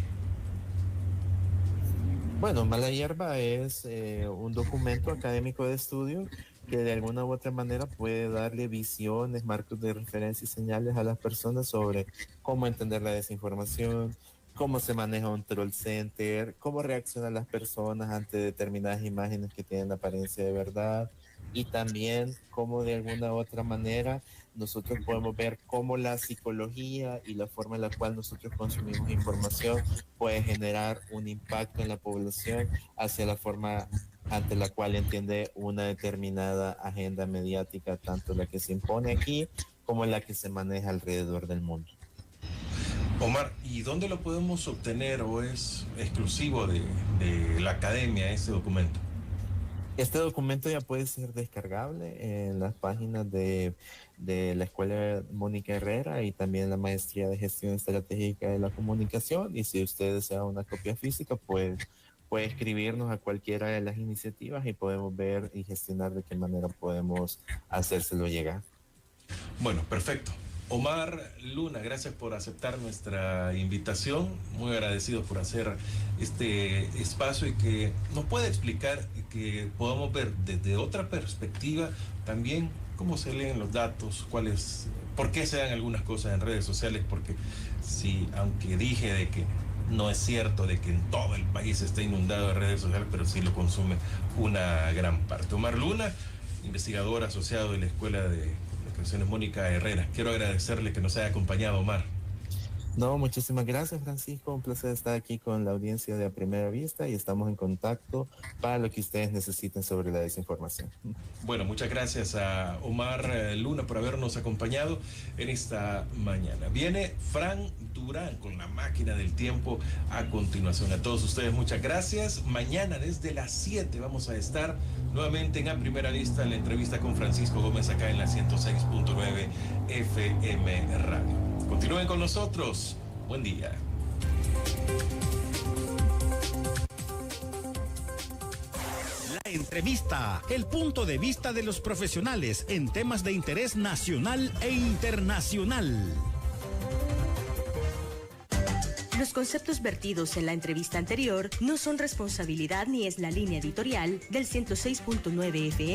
Bueno, Mala Hierba es un documento académico de estudio que de alguna u otra manera puede darle visiones, marcos de referencia y señales a las personas sobre cómo entender la desinformación, cómo se maneja un troll center, cómo reaccionan las personas ante determinadas imágenes que tienen apariencia de verdad y también cómo de alguna u otra manera nosotros podemos ver cómo la psicología y la forma en la cual nosotros consumimos información puede generar un impacto en la población hacia la forma ante la cual entiende una determinada agenda mediática, tanto la que se impone aquí como la que se maneja alrededor del mundo. Omar, ¿y dónde lo podemos obtener o es exclusivo de la academia este documento? Este documento ya puede ser descargable en las páginas de la Escuela Mónica Herrera y también la Maestría de Gestión Estratégica de la Comunicación. Y si usted desea una copia física, pues puede escribirnos a cualquiera de las iniciativas y podemos ver y gestionar de qué manera podemos hacérselo llegar. Bueno, perfecto. Omar Luna, gracias por aceptar nuestra invitación, muy agradecidos por hacer este espacio y que nos pueda explicar y que podamos ver desde otra perspectiva también cómo se leen los datos, por qué se dan algunas cosas en redes sociales, porque sí, aunque dije de que no es cierto de que en todo el país está inundado de redes sociales, pero sí lo consume una gran parte. Omar Luna, investigador asociado de la Escuela de Mónica Herrera. Quiero agradecerle que nos haya acompañado, Omar. No, muchísimas gracias, Francisco. Un placer estar aquí con la audiencia de A Primera Vista y estamos en contacto para lo que ustedes necesiten sobre la desinformación. Bueno, muchas gracias a Omar Luna por habernos acompañado en esta mañana. Viene Fran Durán con La Máquina del Tiempo a continuación. A todos ustedes, muchas gracias. Mañana desde las 7 vamos a estar nuevamente en A Primera Vista en la entrevista con Francisco Gómez acá en la 106.9 FM Radio. Continúen con nosotros. Buen día. La entrevista, el punto de vista de los profesionales en temas de interés nacional e internacional. Los conceptos vertidos en la entrevista anterior no son responsabilidad ni es la línea editorial del 106.9 FM.